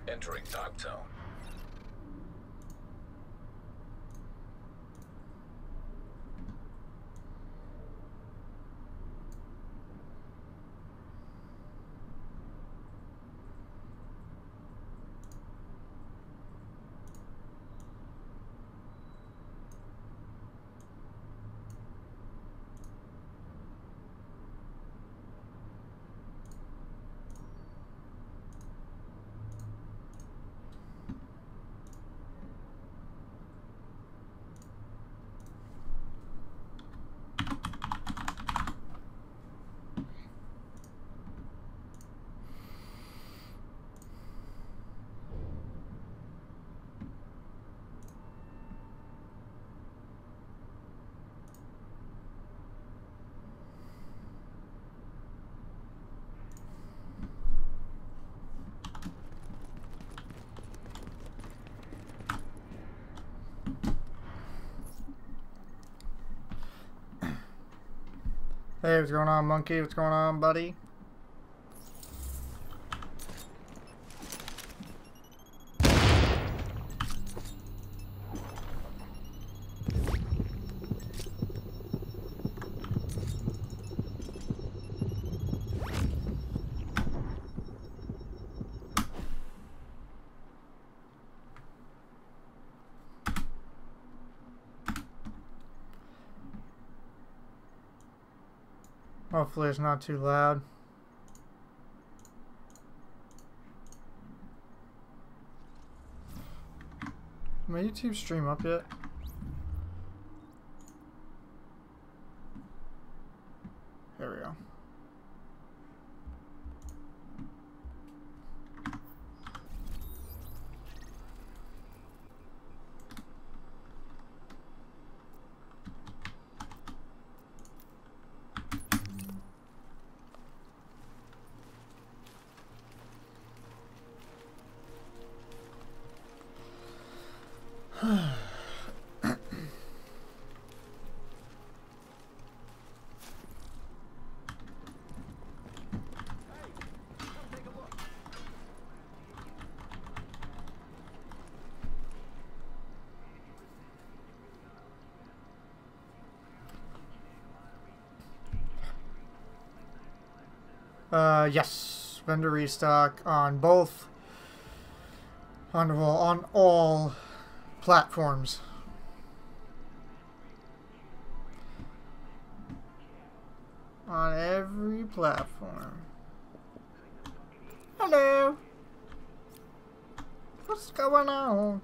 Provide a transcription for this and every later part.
Entering dark zone. Hey, what's going on, Monkey? What's going on, buddy? Hopefully it's not too loud. Is my YouTube stream up yet? There we go. Yes, vendor restock on both, on all platforms. On every platform. Hello. What's going on?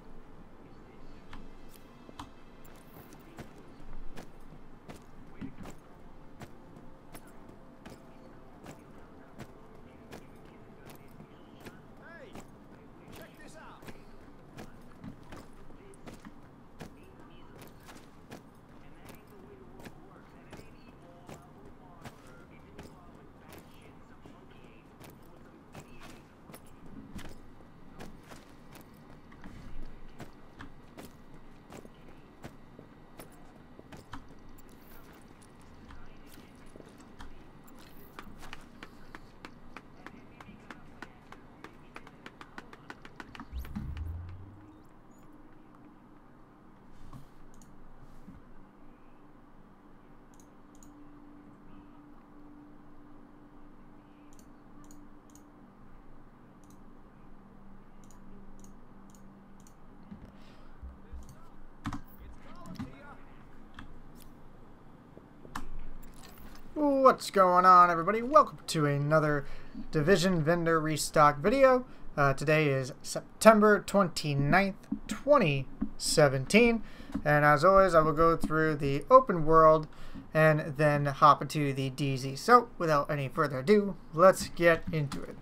What's going on, everybody? Welcome to another Division Vendor Restock video. Today is September 29th, 2017. And as always, I will go through the open world and then hop into the DZ. So, without any further ado, let's get into it.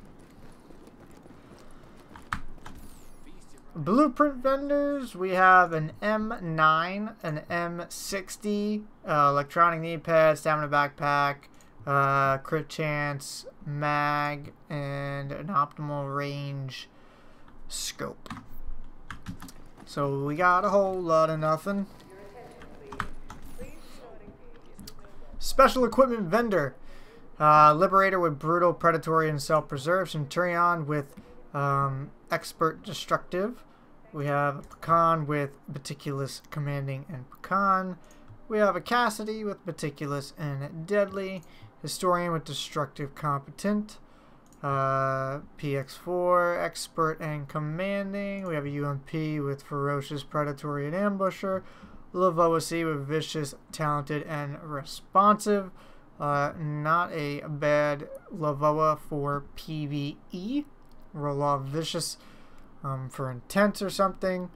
Blueprint vendors, we have an M9, an M60, electronic knee pad, stamina backpack, crit chance, mag, and an optimal range scope. So we got a whole lot of nothing. Special equipment vendor, Liberator with brutal, predatory, and self-preserve, Centurion with Expert Destructive. We have a Pecan with Meticulous Commanding and Pecan. We have a Cassidy with Meticulous and Deadly. Historian with Destructive Competent. PX4, Expert and Commanding. We have a UMP with Ferocious, Predatory, and Ambusher. Lavoa C with Vicious, Talented, and Responsive. Not a bad Lavoa for PvE. Roll off Vicious for Intense or something.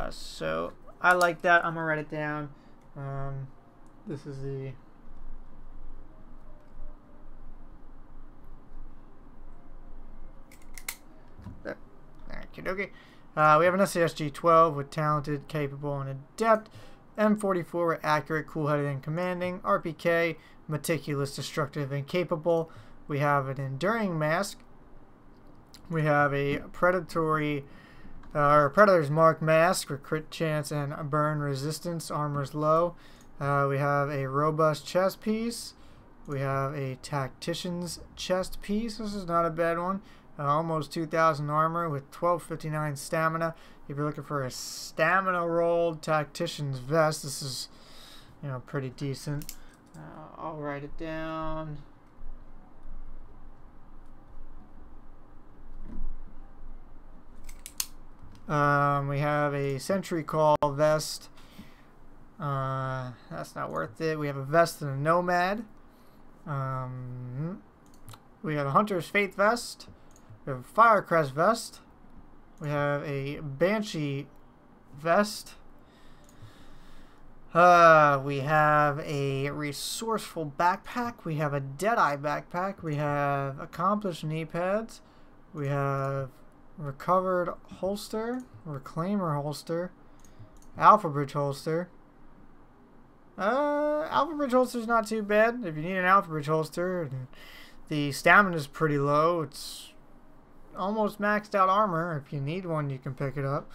So I like that. I'm gonna write it down. This is the okay. We have an SASG-12 with Talented, Capable, and Adept. M44 with Accurate, Cool-Headed, and Commanding. RPK, Meticulous, Destructive, and Capable. We have an Enduring Mask. We have a Predatory, Predator's Mark Mask with Crit Chance and Burn Resistance. Armor's low. We have a Robust Chest Piece. We have a Tactician's Chest Piece. This is not a bad one. Almost 2,000 armor with 1259 stamina. If you're looking for a stamina rolled Tactician's Vest, this is, you know, pretty decent. I'll write it down. We have a Sentry Call Vest. That's not worth it. We have a Vest and a Nomad. We have a Hunter's Faith Vest. We have a Firecrest Vest. We have a Banshee Vest. We have a Resourceful Backpack. We have a Deadeye Backpack. We have Accomplished Knee Pads. We have Recovered Holster. Reclaimer Holster. Alpha Bridge Holster. Alpha Bridge Holster is not too bad. If you need an Alpha Bridge Holster, and the stamina is pretty low. It's almost maxed out armor. If you need one, you can pick it up.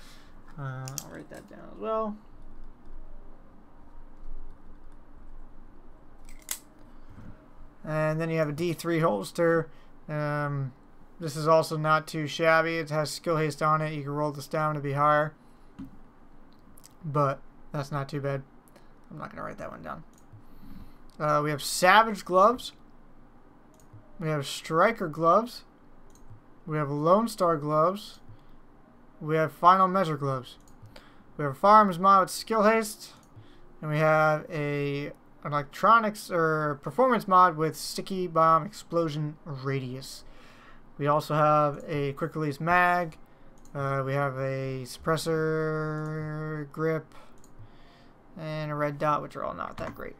I'll write that down as well. And then you have a D3 holster. This is also not too shabby. It has skill haste on it. You can roll the stamina to be higher, but that's not too bad. I'm not gonna write that one down. We have Savage Gloves. We have Striker Gloves. We have Lone Star Gloves. We have Final Measure Gloves. We have a Firearms mod with Skill Haste. And we have an Electronics or Performance mod with Sticky Bomb Explosion Radius. We also have a Quick Release Mag. We have a Suppressor Grip. And a Red Dot, which are all not that great.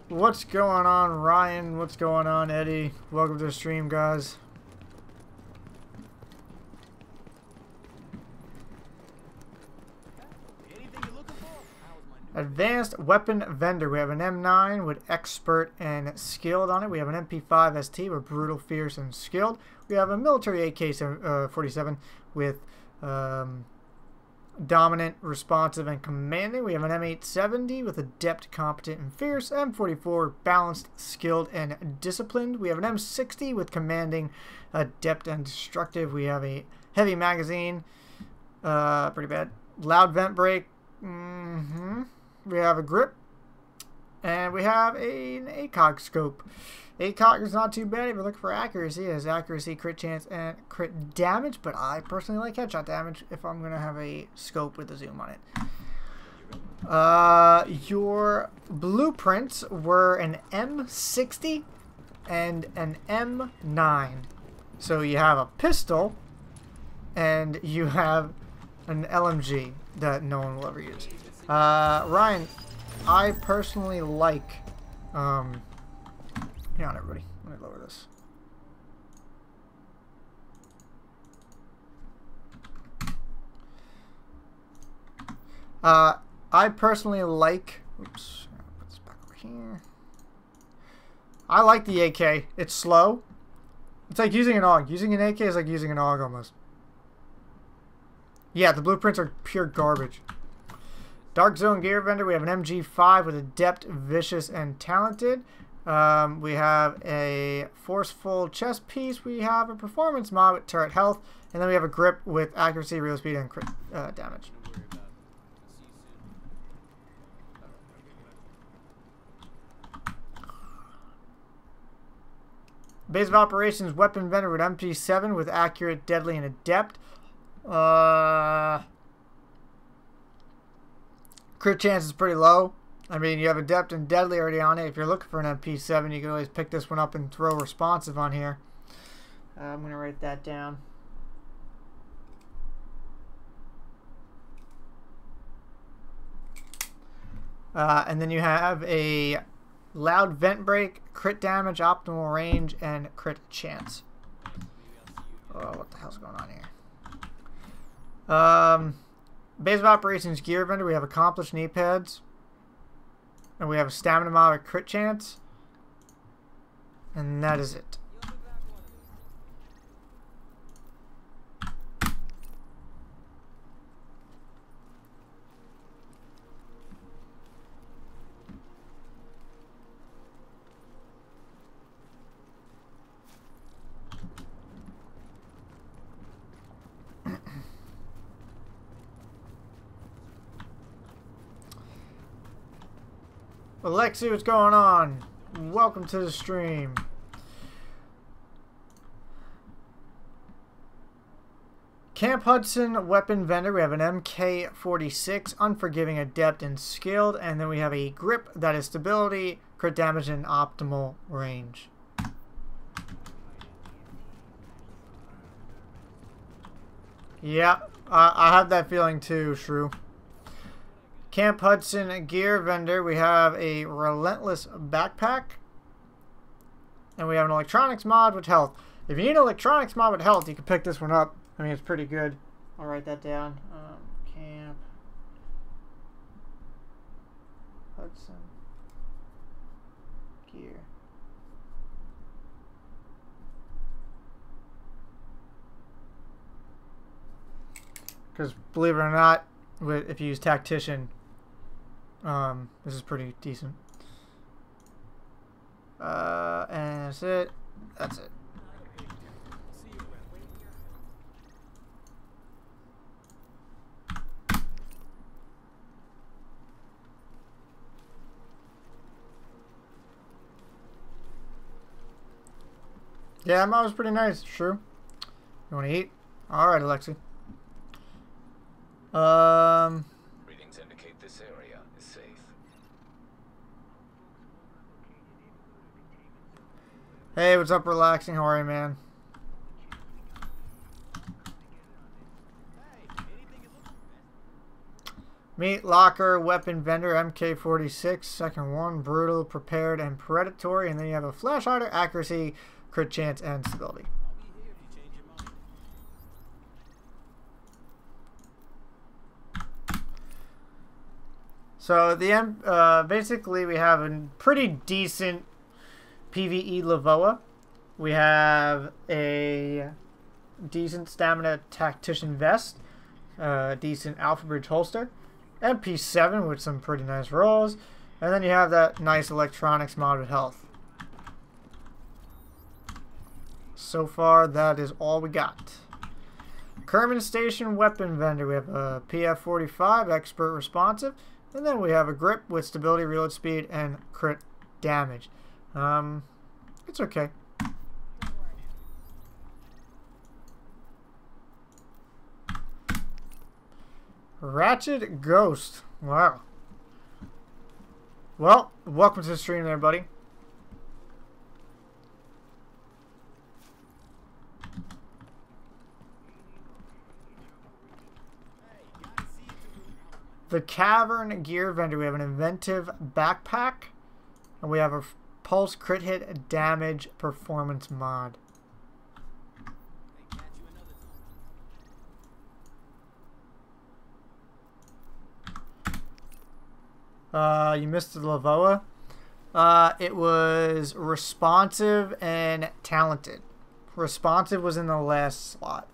What's going on, Ryan? What's going on, Eddie? Welcome to the stream, guys. Advanced Weapon Vendor. We have an M9 with Expert and Skilled on it. We have an MP5 ST with Brutal, Fierce, and Skilled. We have a Military AK-47 with Dominant, Responsive, and Commanding. We have an M870 with Adept, Competent, and Fierce. M44 Balanced, Skilled, and Disciplined. We have an M60 with Commanding, Adept, and Destructive. We have a Heavy Magazine. Pretty bad. Loud Vent Brake. We have a Grip. And we have an ACOG Scope. ACOG is not too bad if you're looking for accuracy. It has accuracy, crit chance, and crit damage, but I personally like headshot damage if I'm going to have a scope with a zoom on it. Your blueprints were an M60 and an M9. So you have a pistol and you have an LMG that no one will ever use. Ryan, I personally like... Hang on, everybody. Let me lower this. I personally like... Oops. Put this back over here. I like the AK. It's slow. It's like using an AUG. Using an AK is like using an AUG almost. Yeah, the blueprints are pure garbage. Dark Zone Gear Vendor. We have an MG5 with Adept, Vicious, and Talented. We have a forceful chest piece. We have a performance mod with turret health. And then we have a grip with accuracy, real speed, and crit damage. Base of operations, weapon vendor with MP7 with accurate, deadly, and adept. Crit chance is pretty low. I mean, you have adept and deadly already on it. If you're looking for an MP7, you can always pick this one up and throw responsive on here. I'm going to write that down. And then you have a loud vent break, crit damage, optimal range, and crit chance. Oh, what the hell's going on here? Base of operations gear vendor. We have accomplished knee pads. And we have a stamina mod with crit chance. And that is it. Alexi, what's going on? Welcome to the stream. Camp Hudson weapon vendor. We have an MK46, unforgiving, adept, and skilled. And then we have a grip that is stability, crit damage, and optimal range. Yeah, I have that feeling too, Shrew. Camp Hudson gear vendor. We have a relentless backpack. And we have an electronics mod with health. If you need an electronics mod with health, you can pick this one up. I mean, it's pretty good. I'll write that down. Camp Hudson gear. Because believe it or not, if you use Tactician, this is pretty decent. And that's it. That's it. Yeah, that mod was pretty nice. True. You want to eat? All right, Alexi. Readings indicate this area is safe. Hey, what's up, relaxing? How are you, man? Meat locker weapon vendor MK46, second one, brutal, prepared, and predatory, and then you have a flash hider, accuracy, crit chance, and stability. So at the end, basically we have a pretty decent PvE Lavoa. We have a decent stamina tactician vest, decent alpha bridge holster, MP7 with some pretty nice rolls, and then you have that nice electronics mod with health. So far, that is all we got. Kerman Station weapon vendor. We have a PF45 expert responsive. And then we have a grip with stability, reload speed, and crit damage. It's okay. Ratchet Ghost. Wow. Well, welcome to the stream there, buddy. The Cavern gear vendor. We have an inventive backpack, and we have a pulse crit hit damage performance mod. You missed the Lavoa. It was responsive and talented. Responsive was in the last slot.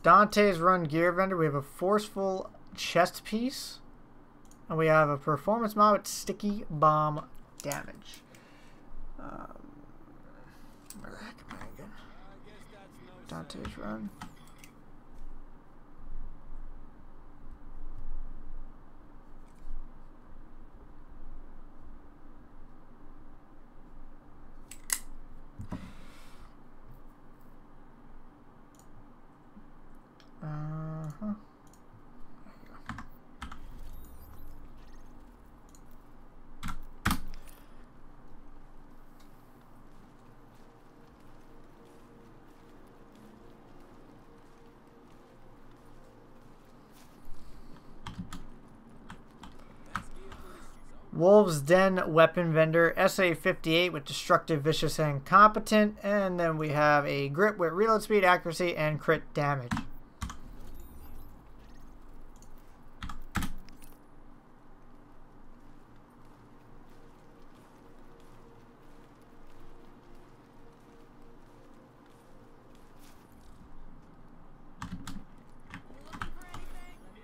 Dante's Run gear vendor. We have a forceful chest piece. And we have a performance mod with sticky bomb damage. Where the heck am I again? Dante's Run. Wolves Den weapon vendor, SA58 with destructive, vicious, and competent. And then we have a grip with reload speed, accuracy, and crit damage.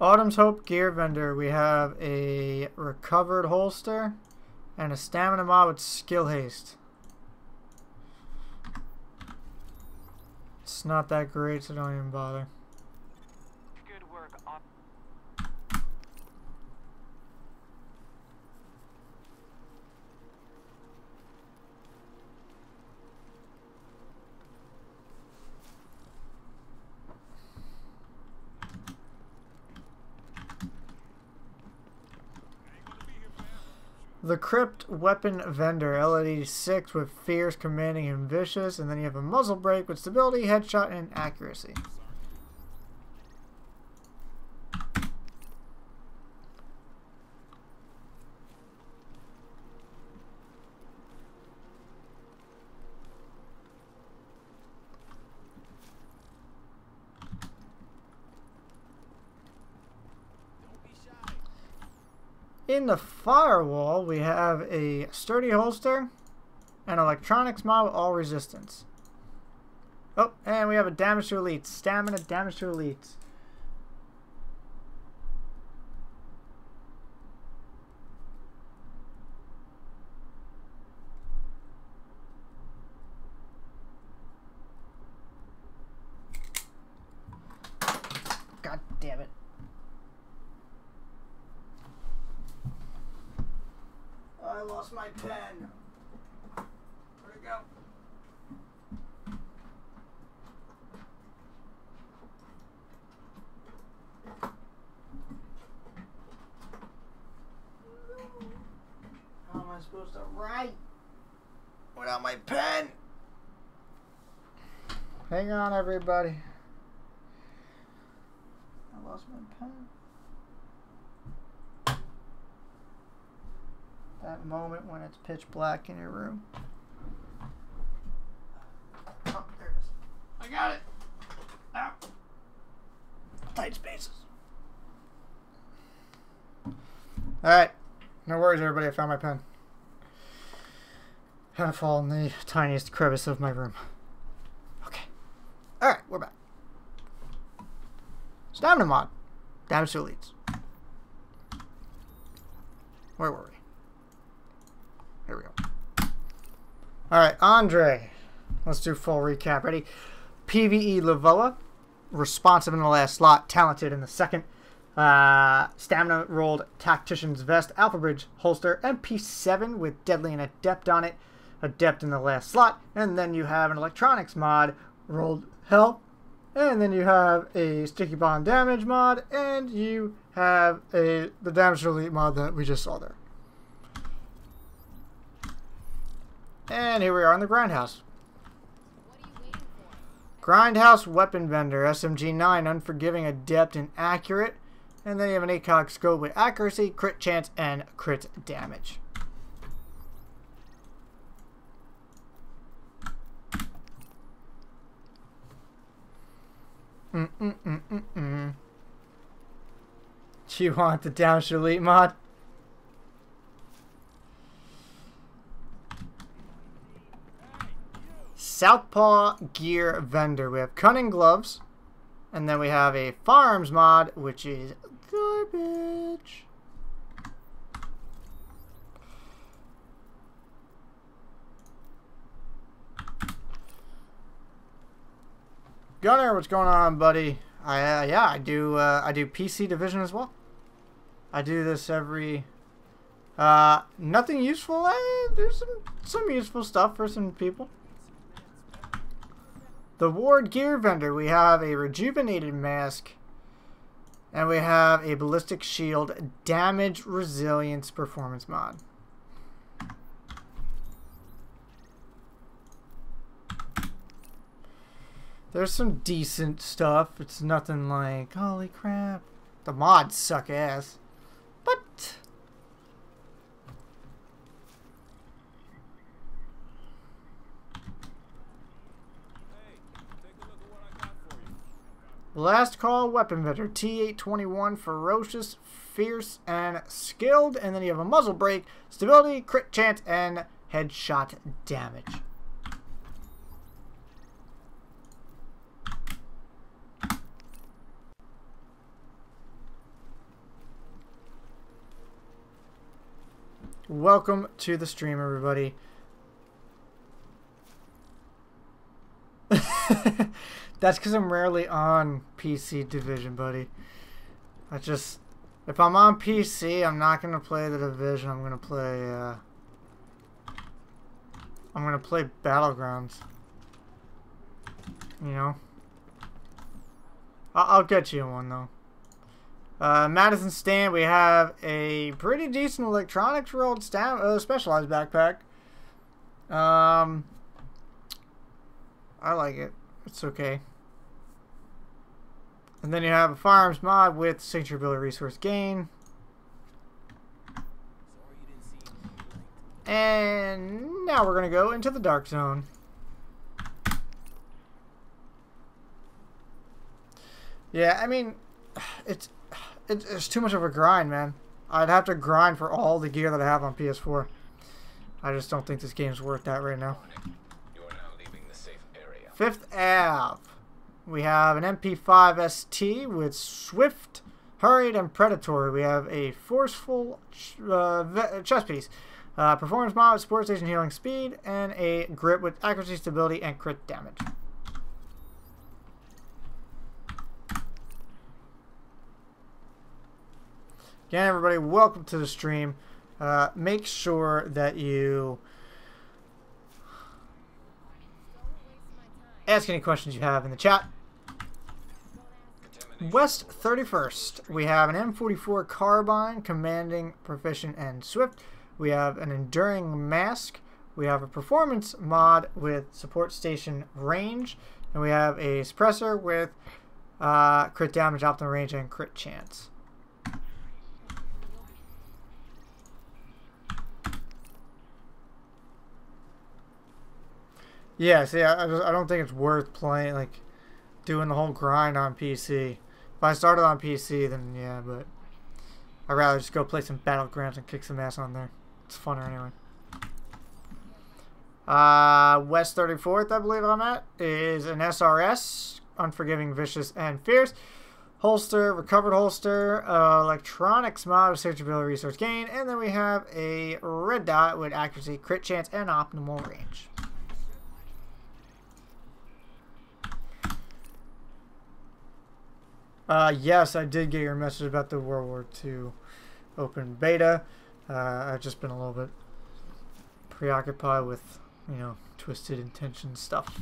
Autumn's Hope gear vendor. We have a recovered holster and a stamina mod with skill haste. It's not that great, so don't even bother. Good work. The Crypt weapon vendor, L86 with fierce, commanding, and vicious. And then you have a muzzle brake with stability, headshot, and accuracy. In the firewall, we have a sturdy holster and electronics mod with all resistance. Oh, and we have a damage to elites. Stamina, damage to elites. God damn it. I lost my pen. Where'd it go? How am I supposed to write without my pen? Hang on, everybody. I lost my pen. That moment when it's pitch black in your room. Oh, there it is. I got it. Ow. Tight spaces. Alright. No worries, everybody. I found my pen. Had to fall in the tiniest crevice of my room. Okay. Alright, we're back. Stamina mod. Damage to elites. Where were we? Here we go. Alright, Andre. Let's do full recap. Ready? PvE Lavoa. Responsive in the last slot. Talented in the second. Stamina rolled Tactician's Vest. Alpha Bridge holster. MP7 with Deadly and Adept on it. Adept in the last slot. And then you have an electronics mod. Rolled Hell. And then you have a Sticky Bomb damage mod. And you have the Damage to Elite mod that we just saw there. And here we are in the Grindhouse. What are you waiting for? Grindhouse weapon vendor, SMG9, unforgiving, adept, and accurate. And then you have an ACOG scope with accuracy, crit chance, and crit damage. Do you want the Damage to Elite mod? Southpaw gear vendor. We have cunning gloves, And then we have a farms mod, which is garbage. Gunner, what's going on, buddy? Yeah, I do PC Division as well. I do this every. Nothing useful. There's some useful stuff for some people. The Ward Gear Vendor. We have a rejuvenated mask, and we have a ballistic shield damage resilience performance mod. There's some decent stuff. It's nothing like, holy crap. The mods suck ass. But Last Call Weapon Vendor. T821, ferocious, fierce, and skilled. And then you have a muzzle brake, stability, crit chance, and headshot damage. Welcome to the stream, everybody. That's because I'm rarely on PC Division, buddy. If I'm on PC, I'm not gonna play the Division. I'm gonna play Battlegrounds. You know. I'll get you one though. Madison Stand, we have a pretty decent electronics world specialized backpack. I like it. It's okay. And then you have a firearms mod with signature ability resource gain. And now we're going to go into the dark zone. Yeah, I mean, it's too much of a grind, man. I'd have to grind for all the gear that I have on PS4. I just don't think this game's worth that right now. You are now leaving the safe area. 5th Ave. We have an MP5 ST with swift, hurried, and predatory. We have a forceful chest piece. Performance mod with support station healing speed, and a grip with accuracy, stability, and crit damage. Again, everybody, welcome to the stream. Make sure that you ask any questions you have in the chat. West 31st, we have an M44 carbine, commanding, proficient, and swift. We have an enduring mask. We have a performance mod with support station range, and we have a suppressor with crit damage, optimal range, and crit chance. Yeah, see, I don't think it's worth playing, like, doing the whole grind on PC. If I started on PC, then yeah, but I'd rather just go play some Battlegrounds and kick some ass on there. It's funner anyway. West 34th, I believe I'm at, is an SRS, Unforgiving, Vicious, and Fierce. Holster, recovered holster, electronics mod with signature ability resource gain, and then we have a red dot with accuracy, crit chance, and optimal range. Yes, I did get your message about the World War II open beta. I've just been a little bit preoccupied with, you know, Twisted Intention stuff.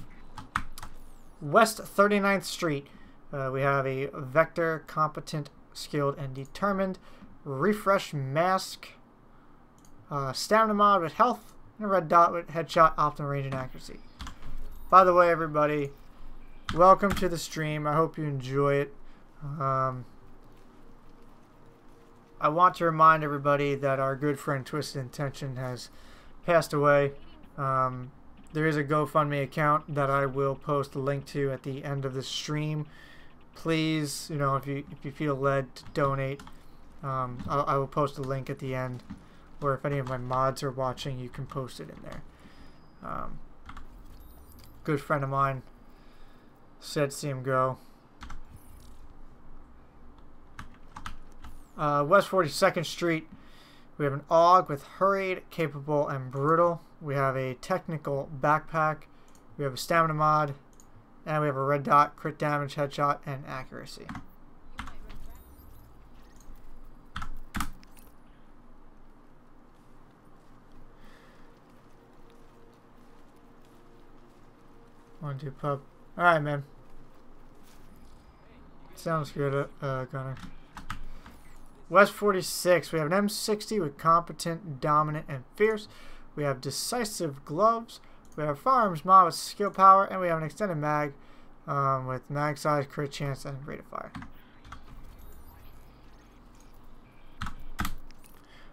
West 39th Street, we have a Vector, Competent, Skilled, and Determined. Refresh Mask, Stamina mod with health, and a red dot with headshot, optimal range, and accuracy. By the way, everybody, welcome to the stream. I hope you enjoy it. I want to remind everybody that our good friend Twisted Intention has passed away. There is a GoFundMe account that I will post a link to at the end of the stream. Please, you know, if you feel led to donate, I will post a link at the end, or if any of my mods are watching, you can post it in there. Good friend of mine, said see him go. West 42nd Street. We have an AUG with hurried, capable, and brutal. We have a technical backpack. We have a stamina mod. And we have a red dot, crit damage, headshot, and accuracy. You might regret. 1, 2 pub. Alright, man. Sounds good, Gunner. West 46, we have an M60 with competent, dominant, and fierce. We have decisive gloves. We have firearms mod with skill power, and we have an extended mag with mag size, crit chance, and rate of fire.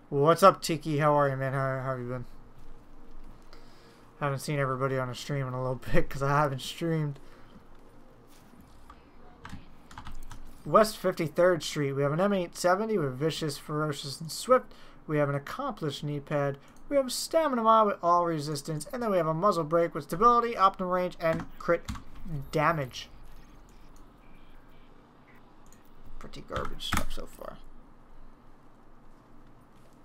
What's up, Tiki? How are you, man? How have you been? Haven't seen everybody on a stream in a little bit because I haven't streamed. West 53rd Street, we have an M870 with vicious, ferocious, and swift. We have an accomplished knee pad. We have a stamina mod with all resistance, and then we have a muzzle brake with stability, optimal range, and crit damage. Pretty garbage stuff so far.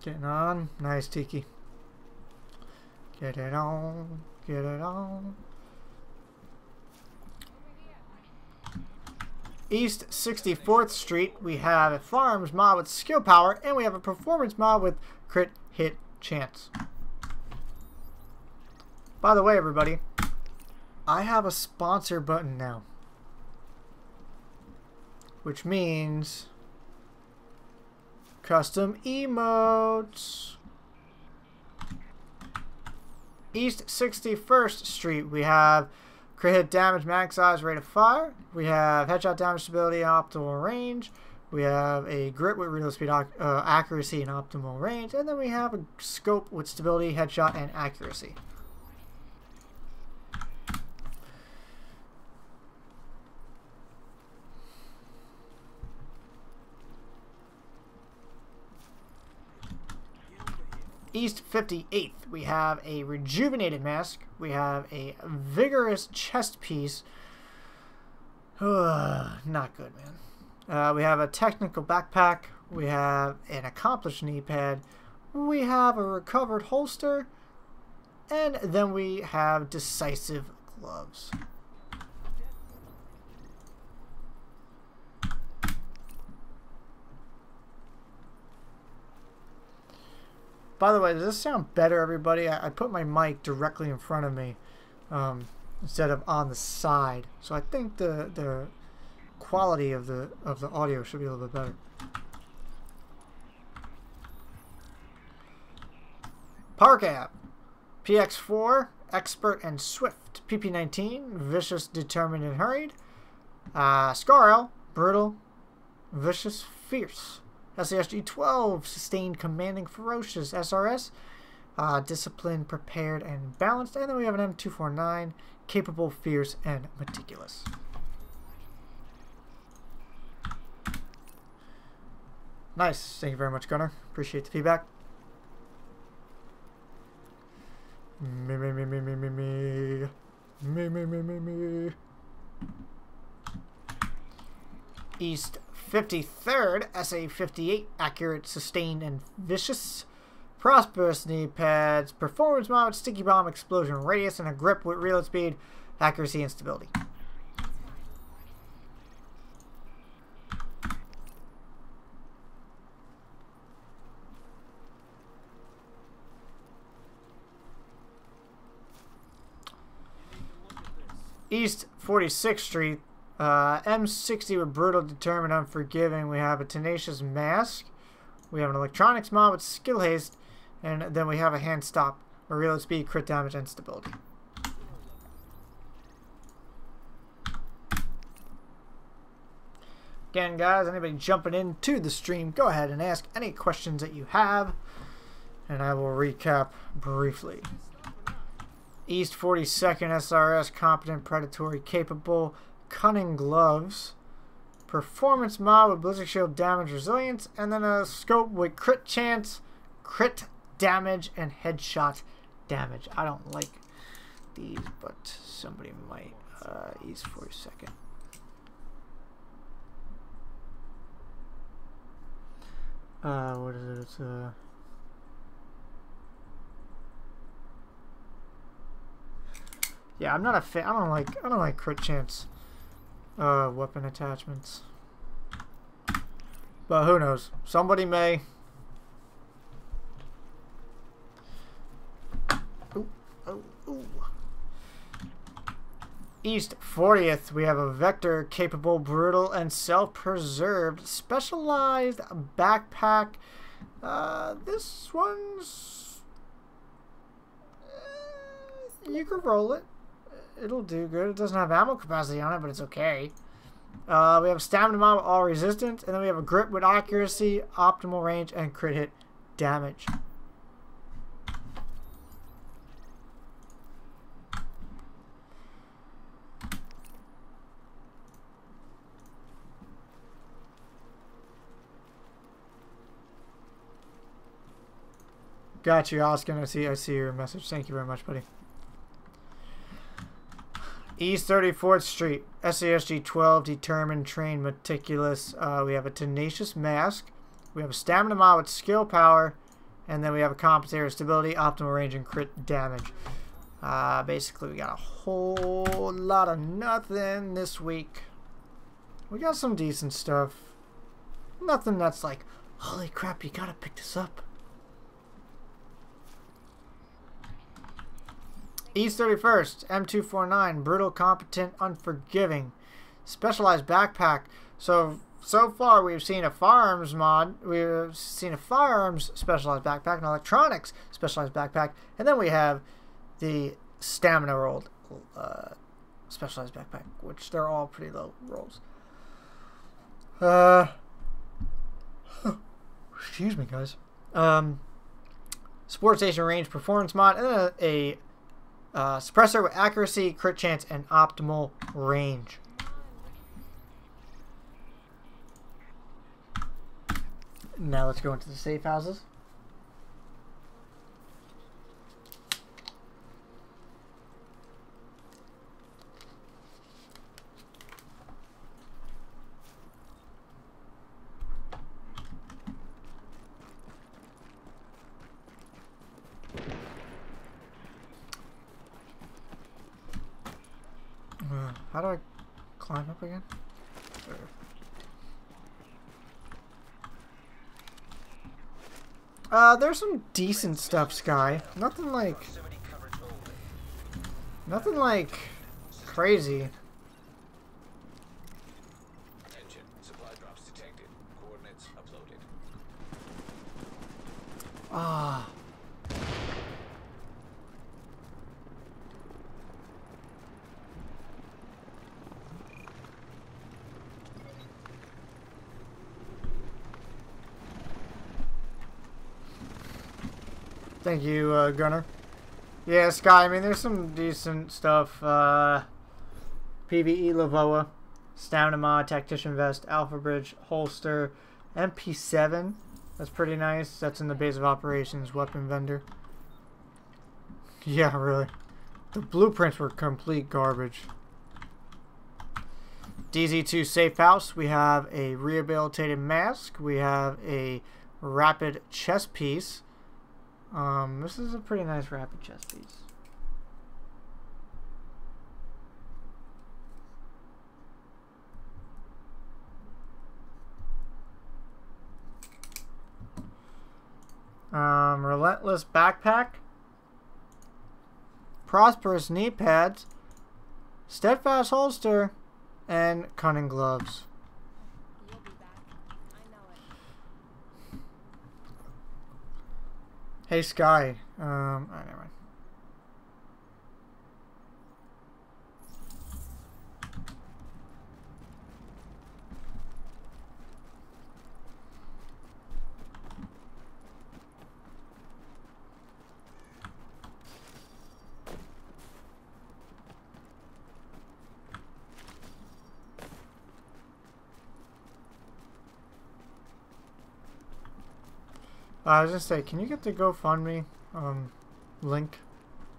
Getting on. Nice, Tiki. Get it on. Get it on. East 64th Street, we have a firearms mod with skill power, and we have a performance mod with crit hit chance. By the way, everybody, I have a sponsor button now, which means custom emotes. East 61st Street, we have crit hit damage, mag size, rate of fire. We have headshot damage, stability, and optimal range. We have a grip with reload speed, accuracy, and optimal range. And then we have a scope with stability, headshot, and accuracy. East 58th, we have a rejuvenated mask. We have a vigorous chest piece. Not good, man. We have a technical backpack. We have an accomplished knee pad. We have a recovered holster. And then we have decisive gloves. By the way, does this sound better, everybody? I put my mic directly in front of me instead of on the side, so I think the quality of the audio should be a little bit better. Park app, PX4, expert and swift. PP19, vicious, determined, and hurried. Scarl, brutal, vicious, fierce. SASG 12, sustained, commanding, ferocious. SRS, disciplined, prepared, and balanced. And then we have an M249, capable, fierce, and meticulous. Nice. Thank you very much, Gunnar. Appreciate the feedback. Me. East 53rd, SA58, accurate, sustained, and vicious. Prosperous knee pads, performance mod, sticky bomb, explosion radius, and a grip with reload speed, accuracy, and stability. East 46th Street, M60 with brutal, determined, unforgiving. We have a tenacious mask. We have an electronics mod with skill haste, and then we have a hand stop, a reload speed, crit damage, and stability. Again, guys, anybody jumping into the stream, go ahead and ask any questions that you have, and I will recap briefly. East 42nd SRS, competent, predatory, capable, cunning gloves, performance mod with blizzard shield, damage, resilience, and then a scope with crit chance, crit damage, and headshot damage. I don't like these, but somebody might. East 42nd. What is it? It's yeah, I'm not a fan. I don't like crit chance weapon attachments. But who knows? Somebody may. Ooh, oh, ooh. East 40th, we have a vector capable, brutal, and self-preserved specialized backpack. This one's you can roll it. It'll do good. It doesn't have ammo capacity on it, but it's okay. We have stamina mod with all resistance, and then we have a grip with accuracy, optimal range, and crit hit damage. Got you, Oscar. I see your message. Thank you very much, buddy. East 34th Street, SASG 12, determined, trained, meticulous. We have a tenacious mask. We have a stamina mod with skill power. And then we have a compensator stability, optimal range, and crit damage. Basically, we got a whole lot of nothing this week. We got some decent stuff. Nothing that's like, holy crap, you gotta pick this up. East 31st, M249, brutal, competent, unforgiving, specialized backpack. So far we've seen a firearms mod, we've seen a firearms specialized backpack, an electronics specialized backpack, and then we have the stamina rolled specialized backpack, which they're all pretty low rolls. Excuse me, guys. Support station range performance mod, and then a suppressor with accuracy, crit chance, and optimal range. Now let's go into the safe houses. How do I climb up again? There's some decent stuff, Sky. Nothing like crazy. Attention, supply drops detected. Coordinates uploaded. Ah. Thank you, Gunner. Yeah, Sky, I mean, there's some decent stuff. PvE Lavoa, Stamina Mod, Tactician Vest, Alpha Bridge, Holster, MP7. That's pretty nice. That's in the base of operations, Weapon Vendor. Yeah, really. The blueprints were complete garbage. DZ2 Safe House. We have a rehabilitated mask. We have a rapid chest piece. This is a pretty nice rapid chest piece. Relentless backpack, prosperous knee pads, steadfast holster, and cunning gloves. You'll be back. I know it. Hey Sky, alright, never mind. I was just say, can you get the GoFundMe link,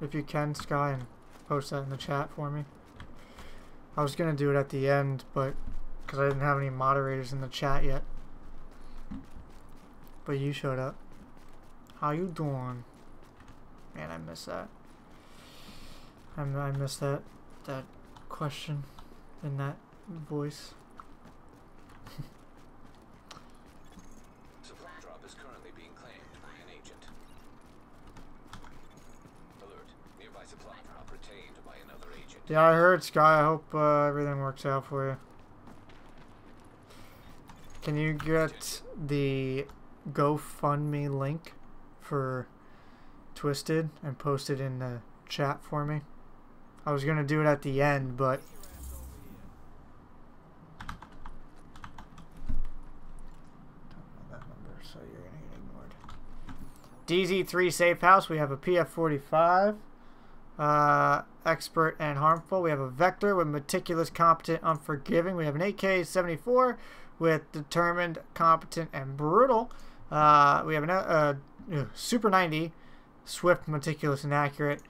if you can, Sky, and post that in the chat for me? I was gonna do it at the end, but because I didn't have any moderators in the chat yet. but you showed up. How you doing? Man, I miss that. I miss that question in that voice. Supply drop is currently being claimed by an agent. Alert. Nearby supply drop retained by another agent. Yeah, I heard, Sky. I hope everything works out for you. Can you get the GoFundMe link for Twisted and post it in the chat for me? I was gonna do it at the end, but don't know that number, so you're gonna get ignored. DZ3 Safe House. We have a PF45. Expert and Harmful. We have a Vector with Meticulous, Competent, Unforgiving. We have an AK-74 with Determined, Competent, and Brutal. We have a Super 90, Swift, Meticulous, and Accurate.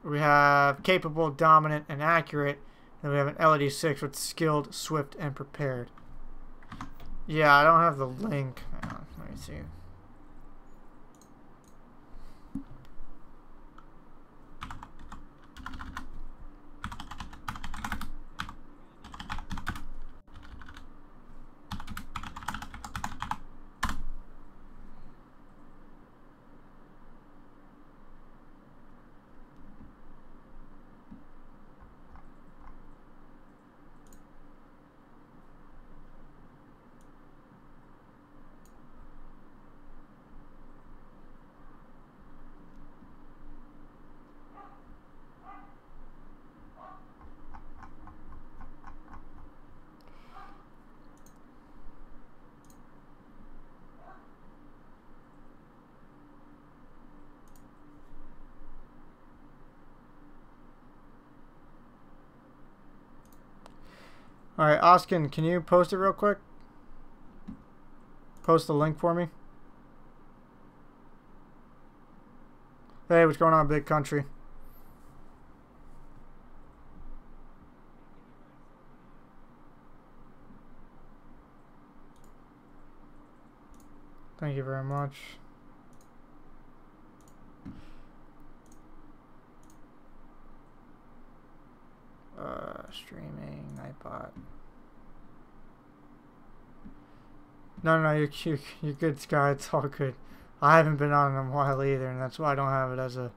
We have Capable, Dominant, and Accurate. And we have an LED-6 with Skilled, Swift, and Prepared. Yeah, I don't have the link. Let me see. Alright, Oskin, can you post it real quick? Post the link for me. Hey, what's going on, big country? Thank you very much. Streaming, Nightbot. No, you're good, Sky. It's all good. I haven't been on in a while either, and that's why I don't have it as a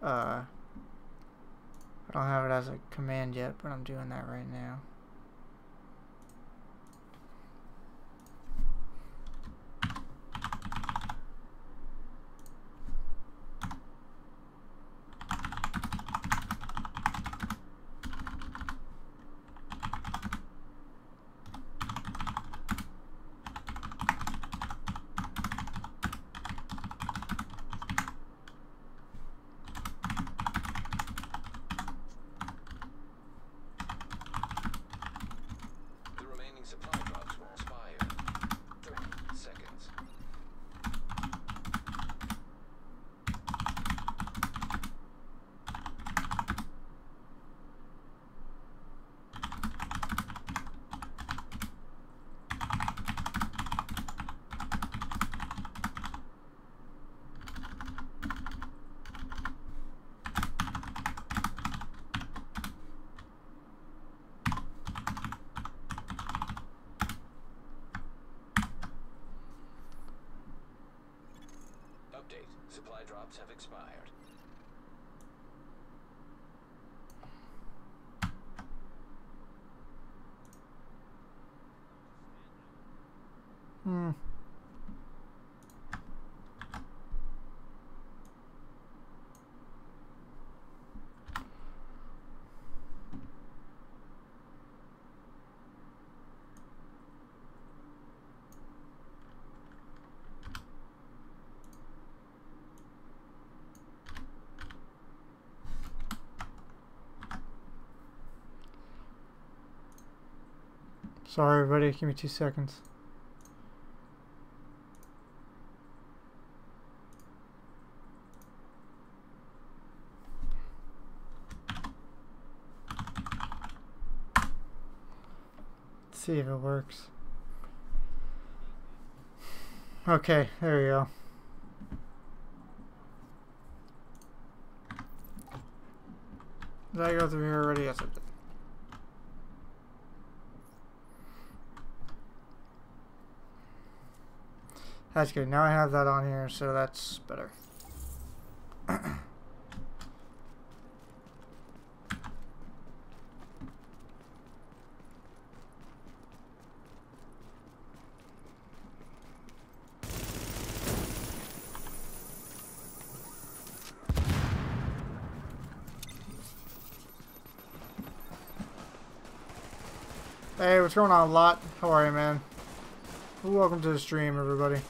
I don't have it as a command yet, but I'm doing that right now. Supply drops will expire. 30 seconds. Update. Supply drops have expired. Sorry, everybody. Give me 2 seconds. Let's see if it works. Okay, there you go. Did I go through here already? Yes, I did. That's good. Now I have that on here, so that's better. Hey, what's going on, Lot? How are you, man? Welcome to the stream, everybody.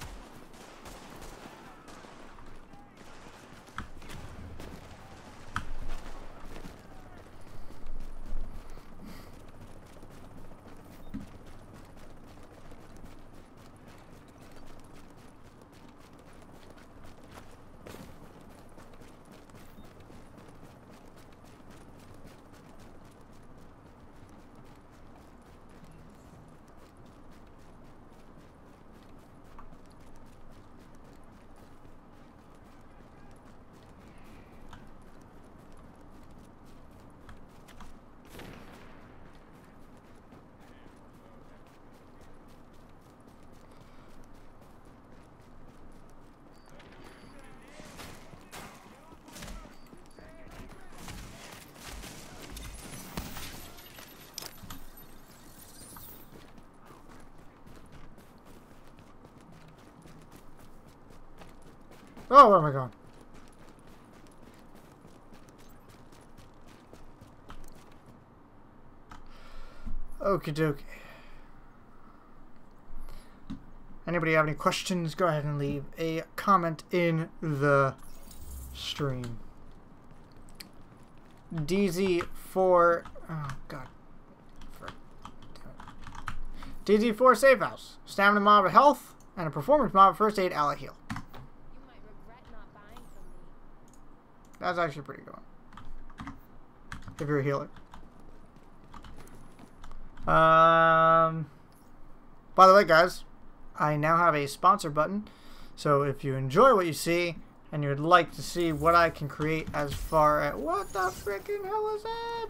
Oh, where am I going? Okie dokie. Anybody have any questions? Go ahead and leave a comment in the stream. DZ4. Oh, God. DZ4 Safe House. Stamina mob of health and a performance mob of first aid ally heal. You might regret not buying from me. That's actually pretty good one. If you're a healer. By the way, guys, I now have a sponsor button. So if you enjoy what you see and you would like to see what I can create as far as... What the freaking hell is that?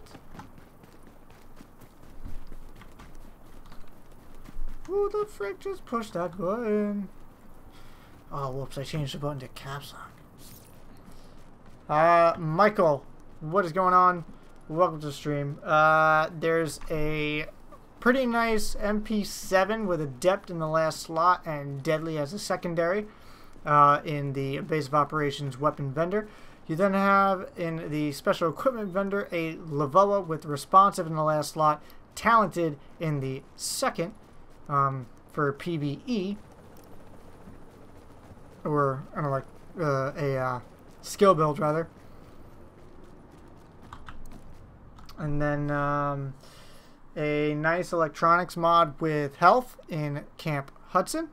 Who the frick just pushed that button? Oh, whoops, I changed the button to caps lock. Michael, what is going on? Welcome to the stream. There's a pretty nice MP7 with Adept in the last slot and Deadly as a secondary in the Base of Operations weapon vendor. You then have in the special equipment vendor a Lavoa with Responsive in the last slot, Talented in the second for PvE, or I don't know, like a skill build rather. And then a nice electronics mod with health in Camp Hudson.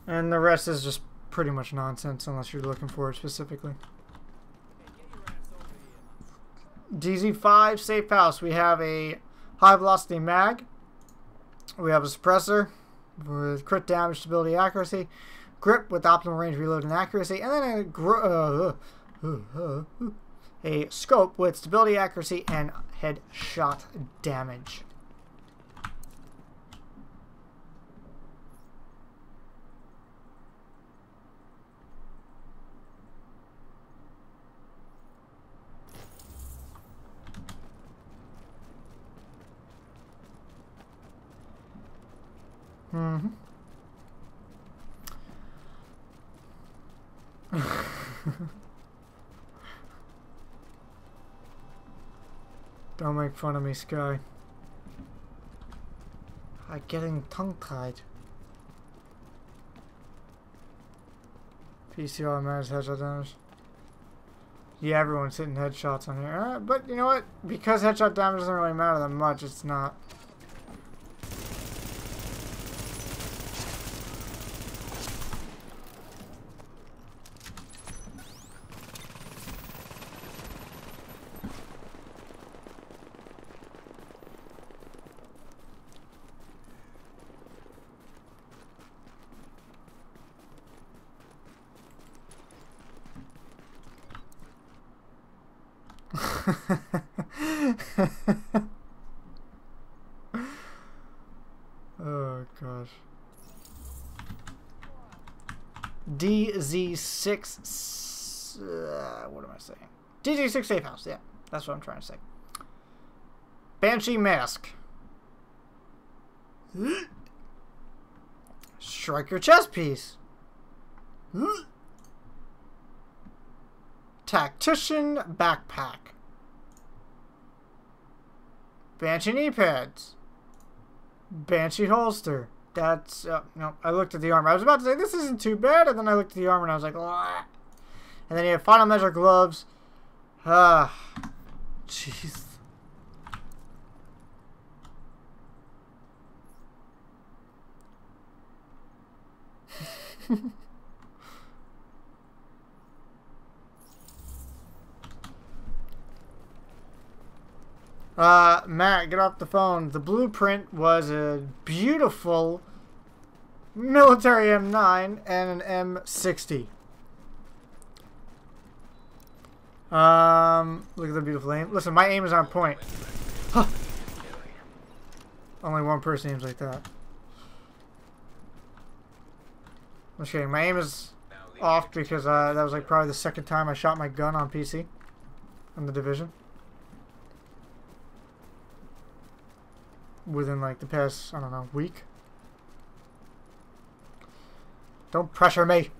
And the rest is just pretty much nonsense unless you're looking for it specifically. DZ5 Safe House. We have a high velocity mag. We have a suppressor with crit damage, stability, accuracy. Grip with optimal range, reload, and accuracy. And then a scope with stability, accuracy, and headshot damage. Mm-hmm. Don't make fun of me, Sky. I'm getting tongue-tied. PCR matters headshot damage. Yeah, everyone's hitting headshots on here. But you know what? Because headshot damage doesn't really matter that much, it's not. Oh gosh. DZ6. What am I saying? DZ6 Safe House. Yeah, that's what I'm trying to say. Banshee Mask. Striker chest piece. Tactician backpack. Banshee knee pads. Banshee holster. That's no. I looked at the armor. I was about to say this isn't too bad, and then I looked at the armor and I was like, "Wah." And then you have final measure gloves. Ah, jeez. Matt, get off the phone. The blueprint was a beautiful military M9 and an M60. Look at the beautiful aim. Listen, my aim is on point. Huh. Only one person aims like that. I'm just kidding. My aim is off because that was like probably the second time I shot my gun on PC on the Division. Within like the past, I don't know, week. Don't pressure me.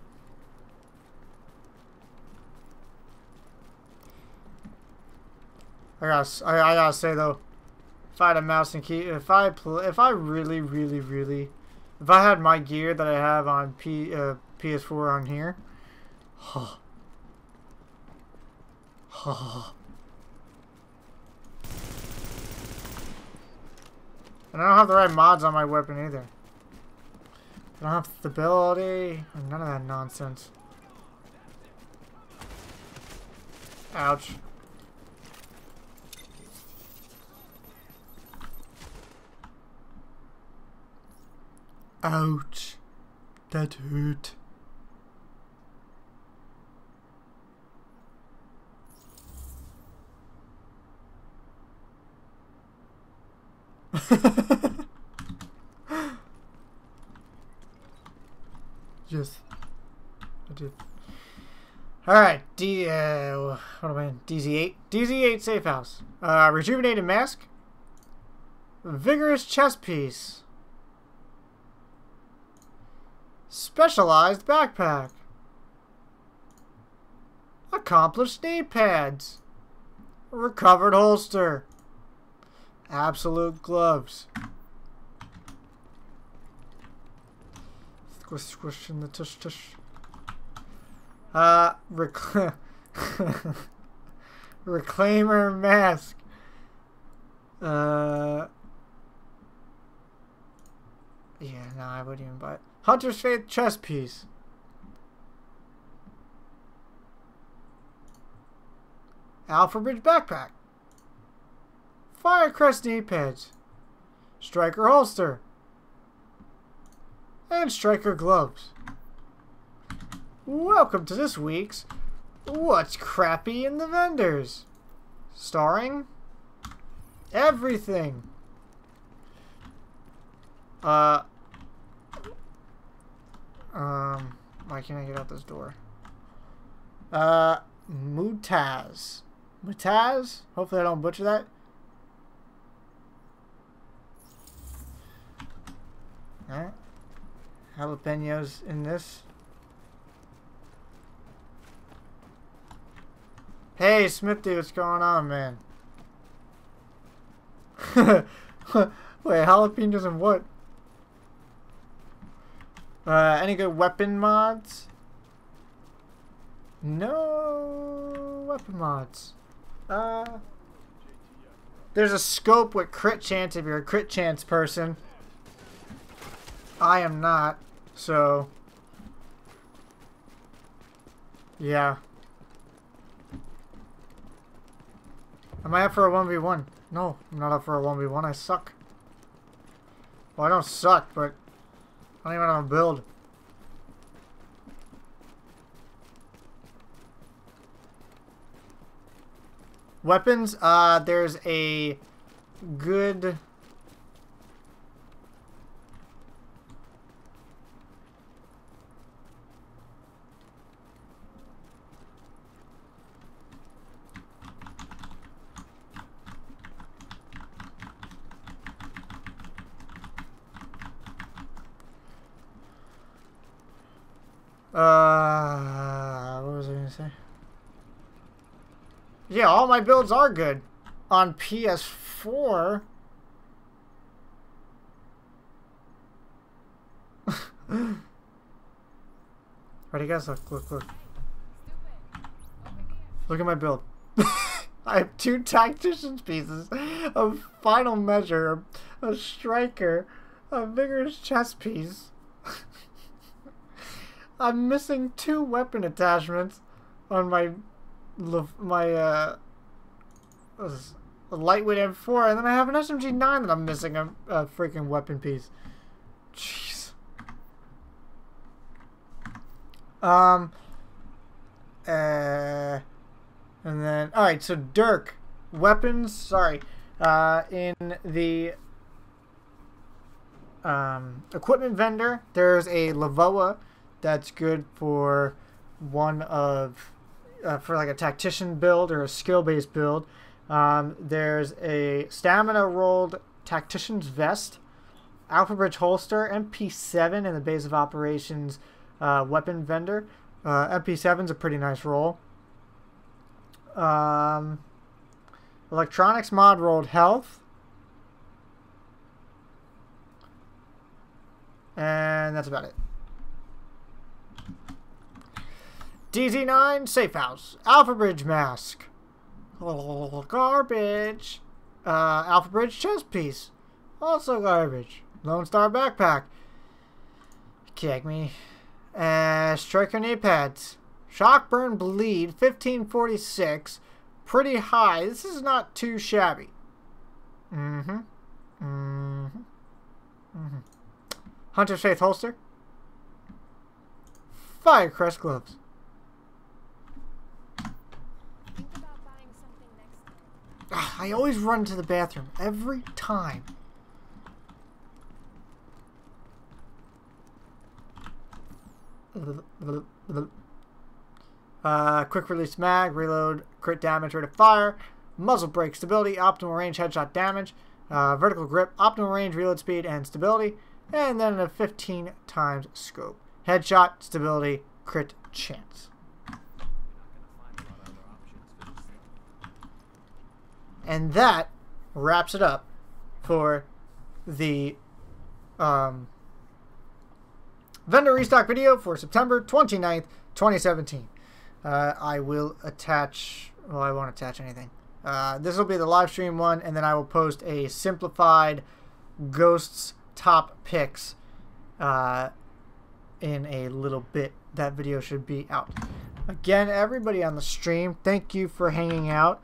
I gotta say though, if I had a mouse and key, if I really if I had my gear that I have on PS4 on here, and I don't have the right mods on my weapon either. I don't have stability, none of that nonsense. Ouch. Ouch. That hurt. Yes, I did. Alright, what am I in? DZ8? DZ8 Safe House. Rejuvenated mask. Vigorous chest piece. Specialized backpack. Accomplished knee pads. Recovered holster. Absolute gloves. Squish, squish in the tush, tush. Reclaimer mask. Yeah, no, I wouldn't even buy it. Hunter's Faith chest piece. Alpha Bridge backpack. Firecrest knee pads. Striker holster. And striker gloves. Welcome to this week's What's Crappy in the Vendors? Starring everything. Why can't I get out this door? Mutaz. Mutaz? Hopefully I don't butcher that. Alright. Jalapenos in this. Hey, Smithy, what's going on, man? Wait, jalapenos and what? Any good weapon mods? No weapon mods. There's a scope with crit chance if you're a crit chance person. I am not, so yeah. Am I up for a 1v1? No, I'm not up for a 1v1. I suck. Well, I don't suck, but I don't even have a build. Weapons, there's a good... what was I gonna say? Yeah, all my builds are good on PS4. Ready, guys? Look. Look at my build. I have 2 tactician's pieces, a final measure, a striker, a vigorous chest piece. I'm missing 2 weapon attachments on my lightweight M4, and then I have an SMG9 that I'm missing a freaking weapon piece. Jeez. And then, alright, so Dirk. Weapons, sorry. In the equipment vendor, there's a Lavoa that's good for one of, for like a tactician build or a skill-based build. There's a stamina rolled tactician's vest, Alpha Bridge holster, MP7 in the base of operations weapon vendor. MP7's a pretty nice roll. Electronics mod rolled health. And that's about it. DZ9 safe house. Alpha Bridge mask. Oh, garbage. Alpha Bridge chest piece. Also garbage. Lone Star backpack. Kick me. Striker knee pads. Shock burn bleed. 1546. Pretty high. This is not too shabby. Hunter's Faith holster. Firecrest gloves. Think about buying something next time. I always run to the bathroom every time. Quick release mag, reload, crit damage, rate of fire, muzzle brake, stability, optimal range, headshot damage, vertical grip, optimal range, reload speed, and stability, and then a 15 times scope. Headshot, stability, crit chance. And that wraps it up for the vendor restock video for September 29th, 2017. I will attach, well, I won't attach anything. This will be the live stream one, and then I will post a simplified Ghosts top picks in a little bit. That video should be out. Again, everybody on the stream, thank you for hanging out.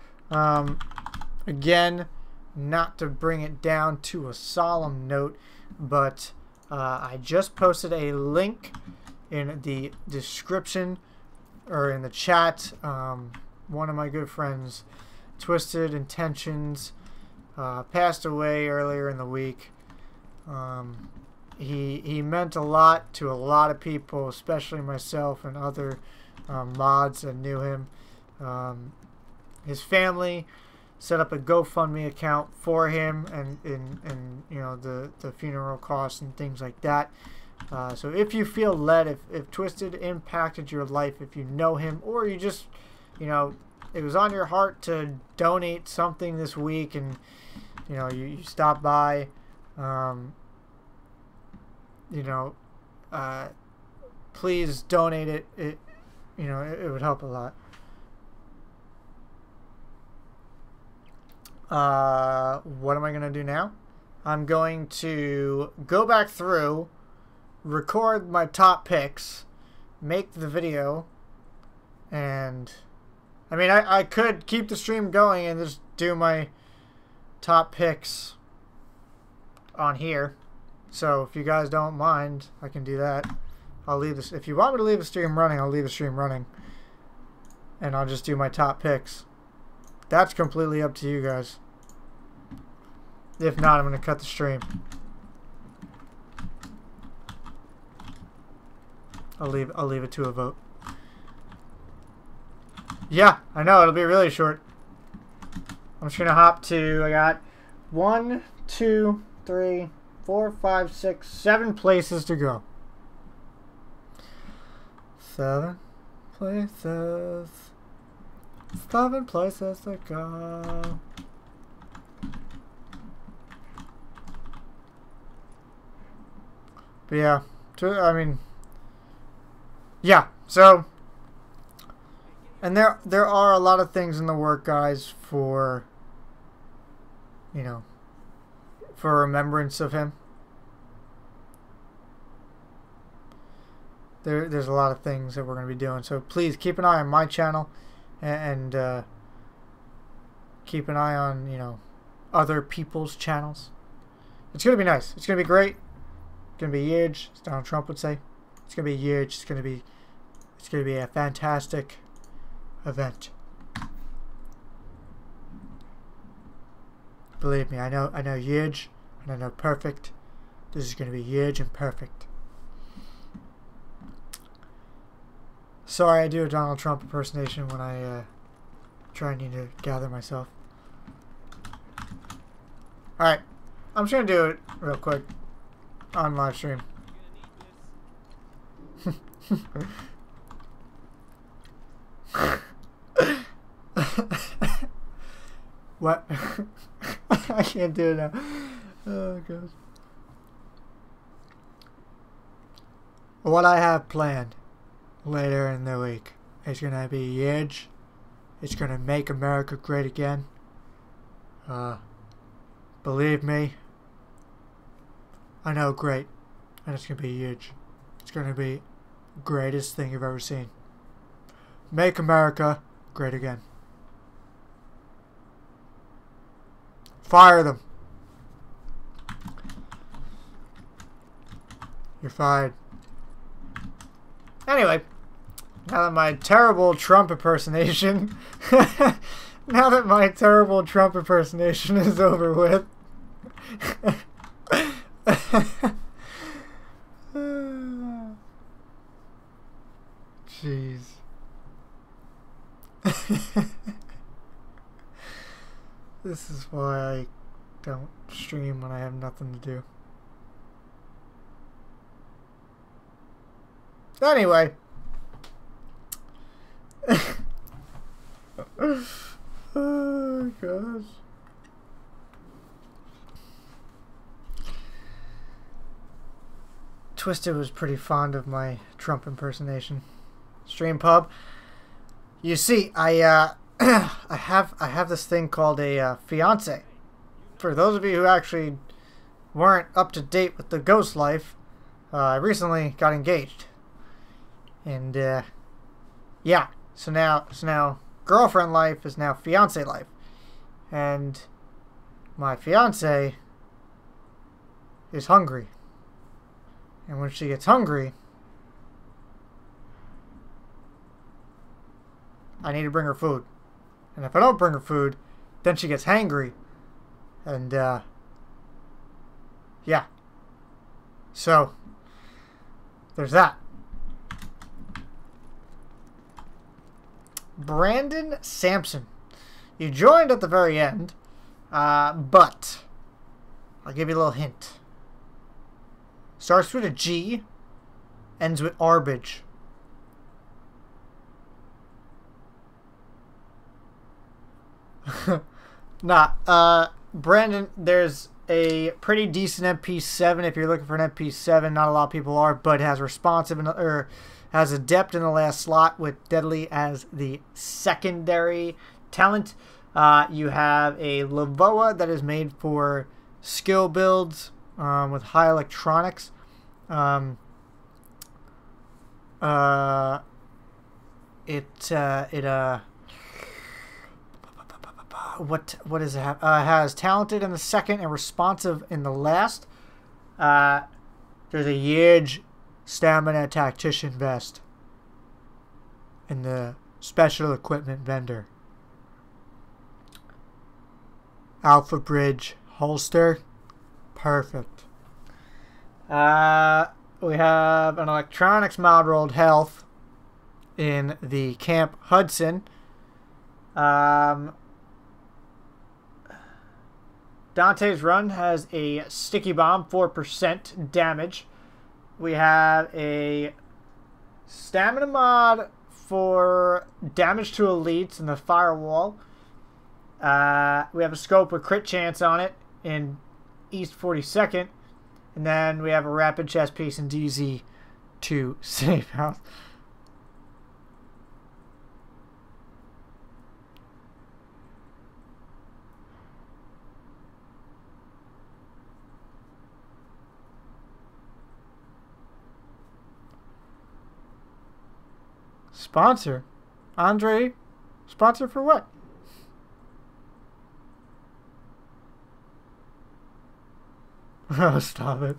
Again, not to bring it down to a solemn note, but I just posted a link in the description or in the chat. One of my good friends, Twisted Intentions, passed away earlier in the week. He meant a lot to a lot of people, especially myself and other mods that knew him. His family set up a GoFundMe account for him and you know, the funeral costs and things like that. So if you feel led, if Twisted impacted your life, if you know him, or you just, you know, it was on your heart to donate something this week, and you know, you stop by, you know, please donate it. You know, it would help a lot. What am I going to do now? I'm going to go back through, record my top picks, make the video, and I mean, I could keep the stream going and just do my top picks on here. So if you guys don't mind, I can do that. I'll leave this. If you want me to leave the stream running, I'll leave the stream running, and I'll just do my top picks. That's completely up to you guys. If not, I'm going to cut the stream. I'll leave it to a vote. Yeah, I know, it'll be really short. I'm just going to hop to, I got 1, 2, 3, 4, 5, 6, 7 places to go. 7 places. 7 places to go. But yeah, I mean, yeah, so, and there are a lot of things in the work, guys, for, you know, for remembrance of him. There's a lot of things that we're going to be doing, so please keep an eye on my channel, and keep an eye on, you know, other people's channels. It's going to be nice. It's going to be great. It's going to be huge, as Donald Trump would say. It's going to be huge. It's going to be a fantastic event. Believe me, I know huge, and I know perfect. This is going to be huge and perfect. Sorry, I do a Donald Trump impersonation when I try and need to gather myself. Alright, I'm just going to do it real quick on live stream. What? I can't do it now. Oh, gosh. What I have planned later in the week is going to be huge. It's going to make America great again. Believe me, I know great, and it's going to be huge. It's going to be the greatest thing you've ever seen. Make America great again. Fire them. You're fired. Anyway, now that my terrible Trump impersonation is over with. Jeez. This is why I don't stream when I have nothing to do. Anyway. Oh, gosh. Twisted was pretty fond of my Trump impersonation. Stream pub. You see, I have this thing called a fiance. For those of you who actually weren't up to date with the ghost life, I recently got engaged. And yeah, so now girlfriend life is now fiance life. And my fiance is hungry. And when she gets hungry, I need to bring her food. And if I don't bring her food, then she gets hangry. And yeah. So there's that. Brandon Sampson. You joined at the very end, but I'll give you a little hint. Starts with a G, ends with Arbage. Nah, Brandon, there's a pretty decent MP7 if you're looking for an MP7. Not a lot of people are, but it has responsive or has adept in the last slot with Deadly as the secondary talent. You have a Lavoa that is made for skill builds with high electronics. What does it have? Has talented in the second and responsive in the last. There's a huge stamina tactician vest in the special equipment vendor. Alpha Bridge holster. Perfect. We have an electronics mod rolled health in the Camp Hudson. Dante's Run has a sticky bomb, 4% damage. We have a stamina mod for damage to elites in the firewall. We have a scope with crit chance on it in East 42nd. And then we have a rapid chest piece in DZ to safe house. Sponsor? Andre? Sponsor for what? Oh, stop it.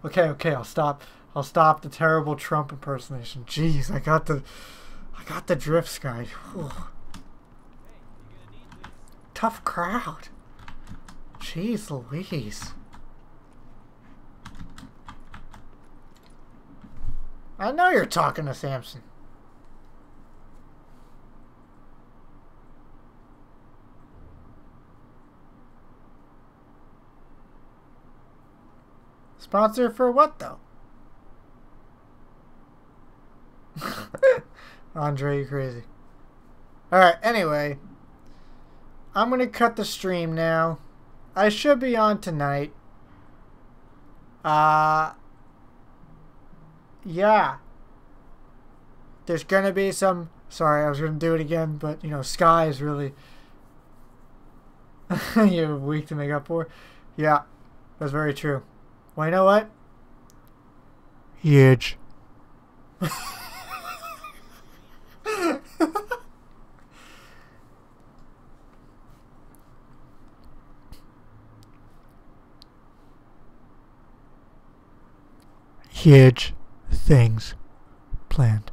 Okay, I'll stop. I'll stop the terrible Trump impersonation. Jeez, I got the drift, Sky. Whew. Tough crowd. Jeez Louise. I know you're talking to Samson. Sponsor for what, though? Andre, you crazy. Alright, anyway. I'm going to cut the stream now. I should be on tonight. Yeah. There's going to be some... Sorry, I was going to do it again, but, you know, Sky is really... you have a week to make up for. Yeah, that's very true. Well, you know what? Huge. Huge things planned.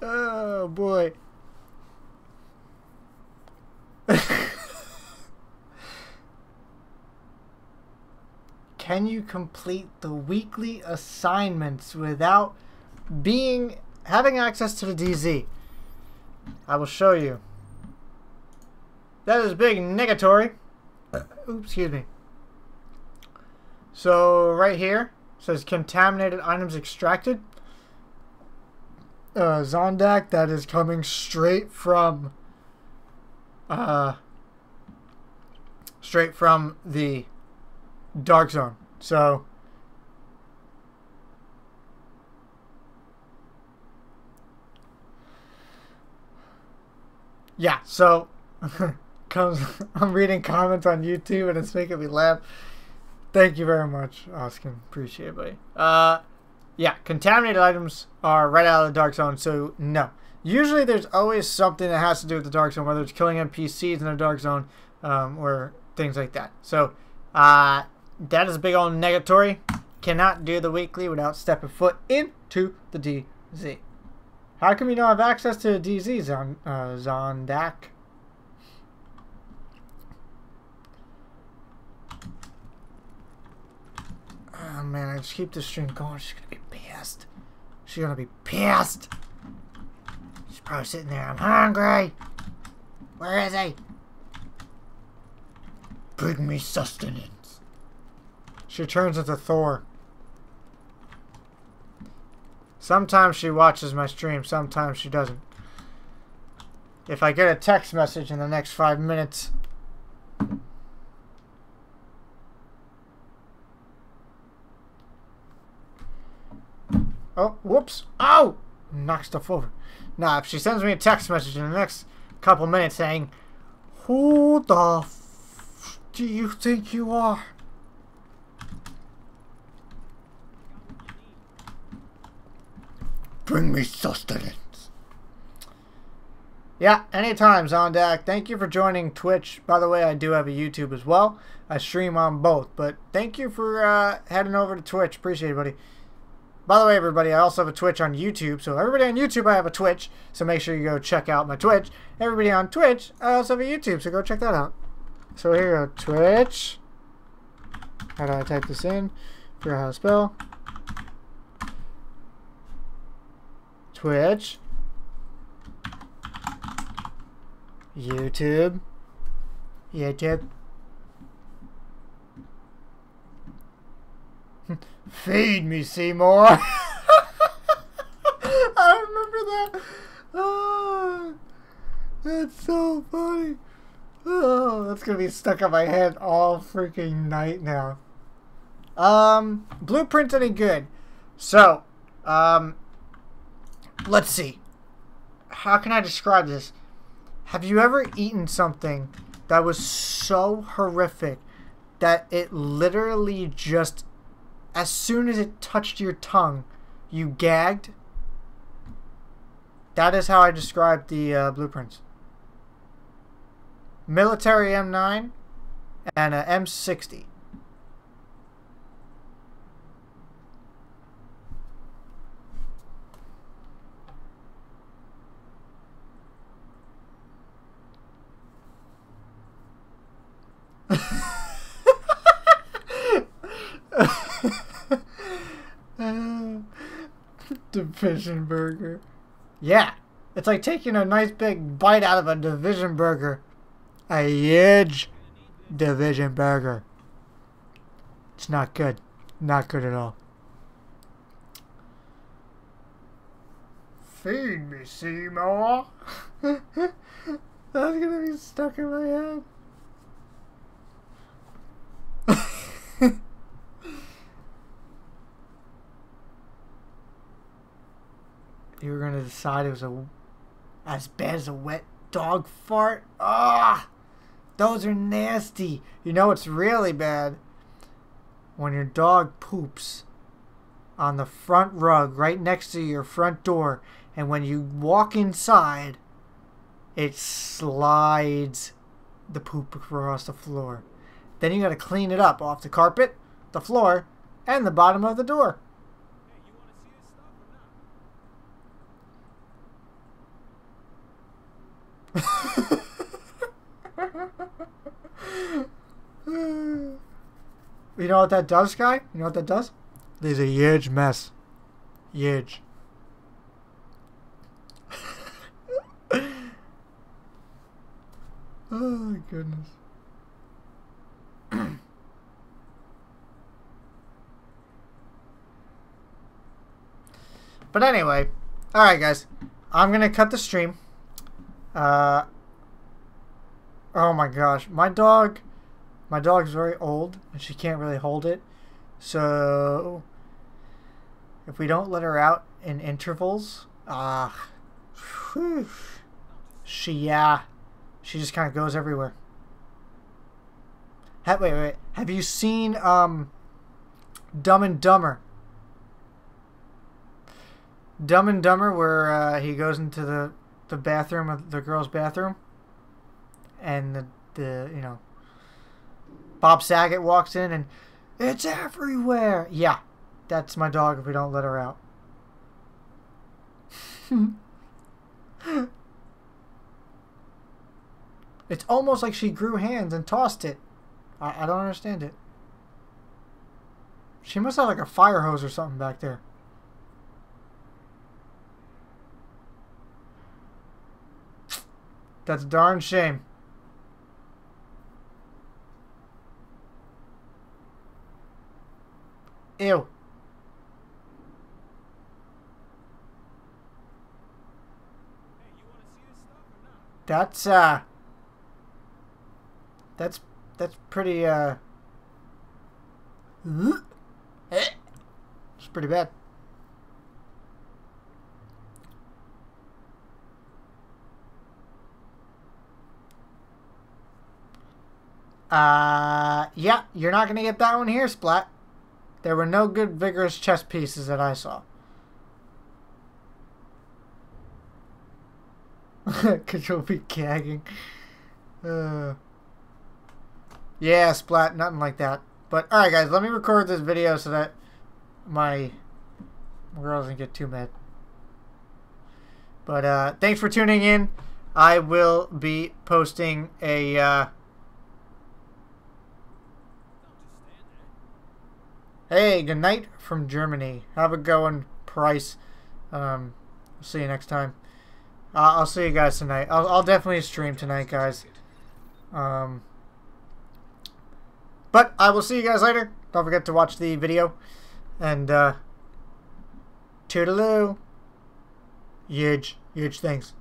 Oh boy. Can you complete the weekly assignments without having access to the DZ? I will show you. That is big negatory. Oops, excuse me. So right here says contaminated items extracted. Zondak, that is coming straight from the Dark Zone. So yeah, so I'm reading comments on YouTube and it's making me laugh. Thank you very much, Oscar. Appreciate it, buddy. Yeah, contaminated items are right out of the Dark Zone, so no. Usually there's always something that has to do with the Dark Zone, whether it's killing NPCs in the Dark Zone or things like that. So that is a big old negatory. Cannot do the weekly without stepping foot into the DZ. How come you don't have access to the DZ, Zondak? Oh man, I just keep this stream going. She's gonna be pissed. She's gonna be pissed. She's probably sitting there. I'm hungry. Where is he? Bring me sustenance. She turns into Thor. Sometimes she watches my stream, sometimes she doesn't. If I get a text message in the next 5 minutes... Oh, whoops. Oh! Knock stuff over. Nah, if she sends me a text message in the next couple minutes saying, who the f do you think you are? Bring me sustenance. Yeah, anytime, Zondak. Thank you for joining Twitch. By the way, I do have a YouTube as well. I stream on both, but thank you for heading over to Twitch. Appreciate it, buddy. By the way, everybody, I also have a Twitch on YouTube. So everybody on YouTube, I have a Twitch. So make sure you go check out my Twitch. Everybody on Twitch, I also have a YouTube. So go check that out. So here you go, Twitch. How do I type this in? Figure out how to spell. Twitch. YouTube. YouTube. Feed me, Seymour. I remember that. Oh, that's so funny. Oh, that's gonna be stuck in my head all freaking night now. Blueprint's any good? So, let's see. How can I describe this? Have you ever eaten something that was so horrific that it literally just, as soon as it touched your tongue, you gagged? That is how I describe the blueprints. Military M9 and a M60. Division burger. Yeah, it's like taking a nice big bite out of a division burger. A huge division burger. It's not good. Not good at all. Feed me, Seymour. That's gonna be stuck in my head. You were gonna decide it was as bad as a wet dog fart? Ah, those are nasty. You know what's really bad? When your dog poops on the front rug right next to your front door, and when you walk inside, it slides the poop across the floor. Then you gotta clean it up off the carpet, the floor, and the bottom of the door. You know what that does, guy? You know what that does? There's a huge mess. Huge. Oh my goodness. But anyway, alright guys, I'm gonna cut the stream. Oh my gosh, my dog's very old and she can't really hold it. So if we don't let her out in intervals, she just kind of goes everywhere. Wait. Have you seen Dumb and Dumber? Dumb and Dumber, where he goes into the bathroom of the girl's bathroom, and the you know, Bob Saget walks in and it's everywhere. Yeah, that's my dog if we don't let her out. It's almost like she grew hands and tossed it. I don't understand it. She must have like a fire hose or something back there. That's a darn shame. Ew. That's pretty it's pretty bad. Yeah, you're not gonna get that one here, Splat. There were no good vigorous chess pieces that I saw. Because you'll be gagging. Yeah, Splat, nothing like that. But, alright guys, let me record this video so that my girl doesn't get too mad. But, thanks for tuning in. I will be posting a, Hey, good night from Germany. Have a going, Price. See you next time. I'll see you guys tonight. I'll definitely stream tonight, guys. But I will see you guys later. Don't forget to watch the video. And, toodaloo. Huge things.